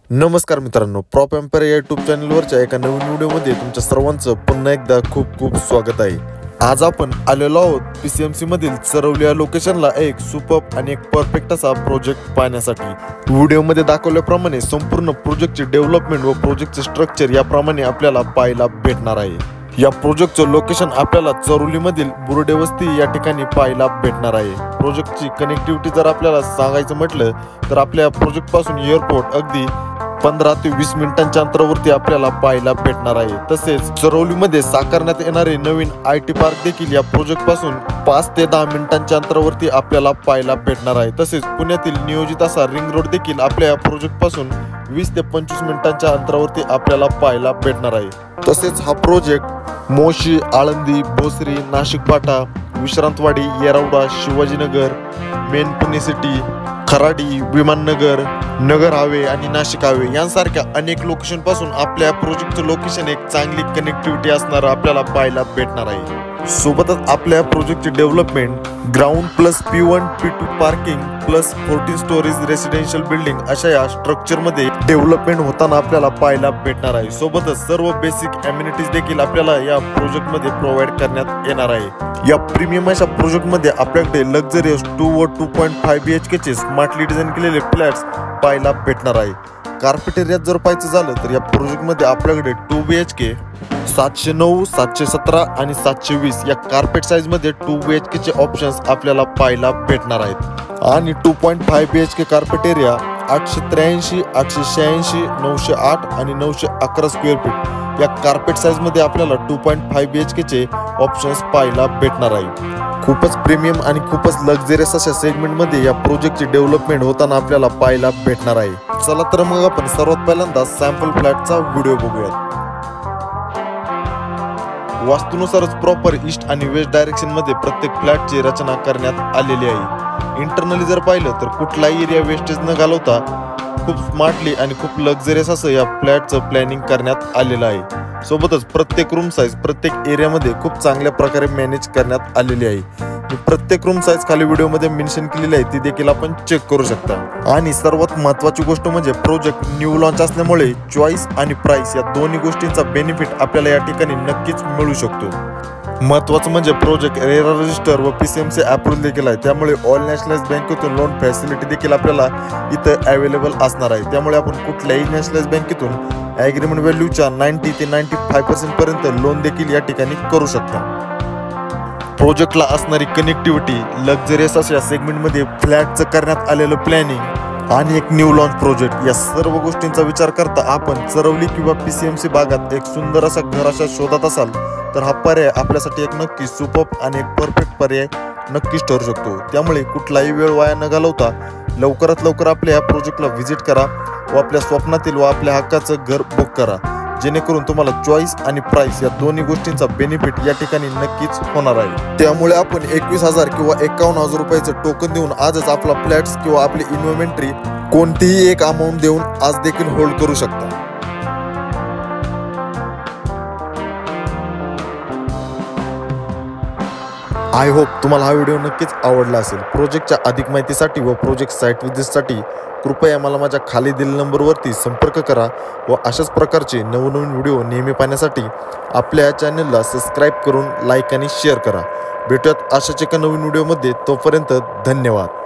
नमस्कार मित्रांनो, prop empire या यूट्यूब चॅनलवरच्या एका नवीन व्हिडिओमध्ये तुमच्या सर्वांचं पुन्हा एकदा खूप खूप स्वागत आहे। आज आपण आलेलो आहोत PCMC मधील चरवली या लोकेशनला एक सुपर्ब आणि एक परफेक्ट असा प्रोजेक्ट पाहण्यासाठी। व्हिडिओमध्ये दाखवल्याप्रमाणे संपूर्ण प्रोजेक्टचे डेव्हलपमेंट व प्रोजेक्टचे स्ट्रक्चर याप्रमाणे आपल्याला पाहायला भेटणार आहे। या प्रोजेक्टचं लोकेशन आपल्याला चरवलीमधील बुर्डे वस्ती या ठिकाणी पाहायला भेटणार आहे। प्रोजेक्टची कनेक्टिव्हिटी जर आपल्याला सांगायचं म्हटलं तर आपल्या प्रोजेक्ट पासून एअरपोर्ट अगदी 15 ते 20 मिनिटांच्या अंतरावरती आपल्याला पाहायला भेटणार आहे। तसेच चरवलीमध्ये साकारण्यात येणारे नवीन IT पार्क देखील या प्रोजेक्ट पासून 5 ते 10 मिनिटांच्या अंतरावरती आपल्याला पाहायला भेटणार आहे। तसेच पुण्यातील नियोजित असा रिंग रोड देखील आपल्या या प्रोजेक्ट पासून 20 ते 25 मिनिटांच्या अंतरावरती आपल्याला पाहायला भेटणार आहे। तसेच हा project Moshi, Alandi, Bhosari, Nashik Phata, Vishrantwadi, Yerawada, Shivajinagar, main Pune city, Kharadi, Vimannagar, Nagar highway आणि नाशिक हावे यांसारख्या अनेक लोकेशन पासून आपल्या प्रोजेक्टचं लोकेशन एक चांगली कनेक्टिव्हिटी असणार आपल्याला पाहायला भेटणार आहे। सोबतच आपल्या प्रोजेक्टचे development ground plus P1 P2 parking plus 14 stories residential building अशा या स्ट्रक्चर मध्ये डेव्हलपमेंट होताना आपल्याला पाहायला भेटणार आहे। सोबतच सर्व बेसिक अम्युनिटीज देखील आपल्याला या प्रोजेक्ट मध्ये प्रोव्हाइड करण्यात येणार आहे। या प्रीमियम अशा प्रोजेक्ट मध्ये आपल्याकडे लक्झरियस 2 व 2.5 BHK चे स्मार्टली डिझाइन केलेले फ्लॅट्स पाहायला भेटणार आहे। कार्पेट एरियात जर पाहायचं झालं तर या प्रोजेक्ट मध्ये आपल्याकडे 2 BHK 709, 717 आणि 720 या कार्पेट साइज मध्ये 2 BHK चे ऑप्शन्स आपल्याला पाहायला भेटणार आहेत। आणि 2.5 BHK कार्पेट एरिया 883, 886, 908 आणि 911 स्क्वेअर फीट या कार्पेट साइज मध्ये आपल्याला 2.5 BHK चे ऑप्शन्स पाहायला भेटणार आहे। खूपच प्रीमियम आणि खूपच लक्झरियस अशा सेगमेंट मध्ये या प्रोजेक्टची डेव्हलपमेंट होताना आपल्याला पाहायला भेटणार आहे। चला तर मग आपण सर्वात पहिल्यांदा सॅम्पल फ्लॅटचा व्हिडिओ बघूयात। वास्तूनुसारच प्रॉपर ईस्ट आणि वेस्ट डायरेक्शन मध्ये प्रत्येक फ्लॅटची रचना करण्यात आलेली आहे। इंटरनली जर पाहिलं तर कुठलाही एरिया वेस्टेज न घालवता खूप स्मार्टली आणि खूप लक्झरियस असं या फ्लॅटचं प्लॅनिंग करण्यात आलेलं आहे। सोबतच प्रत्येक रूम साइज प्रत्येक एरियामध्ये खूप चांगल्या प्रकारे मॅनेज करण्यात आलेली आहे। प्रत्येक रूम साइज खाली व्हिडिओमध्ये मेन्शन केलेली आहे, ती देखील आपण चेक करू शकता। आणि सर्वात महत्त्वाची गोष्ट म्हणजे प्रोजेक्ट न्यू लॉन्च असल्यामुळे चॉईस आणि प्राइस या दोन्ही गोष्टींचा बेनिफिट आपल्याला या ठिकाणी नक्कीच मिळू शकतो। महत्त्वाचं म्हणजे प्रोजेक्ट रेरा रजिस्टर व PCMC अप्रूव्हल देखील आहे, त्यामुळे ऑल नॅशनलाइज बँकेतून लोन फॅसिलिटी देखील आपल्याला इथं अवेलेबल असणार आहे। त्यामुळे आपण कुठल्याही नॅशनलाइज बँकेतून ॲग्रीमेंट व्हॅल्यूच्या 90 ते 95% पर्यंत लोन देखील या ठिकाणी करू शकता। प्रोजेक्टला असणारी कनेक्टिव्हिटी, लक्झरियस अशा सेगमेंटमध्ये फ्लॅटचं करण्यात आलेलं प्लॅनिंग आणि एक न्यू लॉन्च प्रोजेक्ट या सर्व गोष्टींचा विचार करता आपण चरवली किंवा PCMC भागात एक सुंदर असा घर अशा शोधत असाल तर हा पर्याय आपल्यासाठी एक नक्की सुपर्ब आणि एक परफेक्ट पर्याय नक्कीच ठरू शकतो। त्यामुळे कुठलाही वेळ वाया न घालवता लवकरात लवकर आपल्या या प्रोजेक्टला व्हिजिट करा व आपल्या स्वप्नातील व आपल्या हक्काचं घर बुक करा, जेणेकरून तुम्हाला चॉईस आणि प्राइस या दोन्ही गोष्टींचा बेनिफिट या ठिकाणी नक्कीच होणार आहे। त्यामुळे आपण 21,000 किंवा 51,000 रुपयाचं टोकन देऊन आजच आपला फ्लॅट्स किंवा आपली इन्व्हेंटरी कोणतीही एक अमाऊंट देऊन आज देखील होल्ड करू शकता। आय होप तुम्हाला हा व्हिडिओ नक्कीच आवडला असेल। प्रोजेक्टच्या अधिक माहितीसाठी व प्रोजेक्ट साईट विजिटसाठी कृपया मला माझ्या खाली दिलेल्या नंबरवरती संपर्क करा व अशाच प्रकारचे नवनवीन व्हिडिओ नेहमी पाहण्यासाठी आपल्या चॅनलला सबस्क्राईब करून लाईक आणि शेअर करा। भेटूयात अशाच एका नवीन व्हिडिओमध्ये, तोपर्यंत धन्यवाद।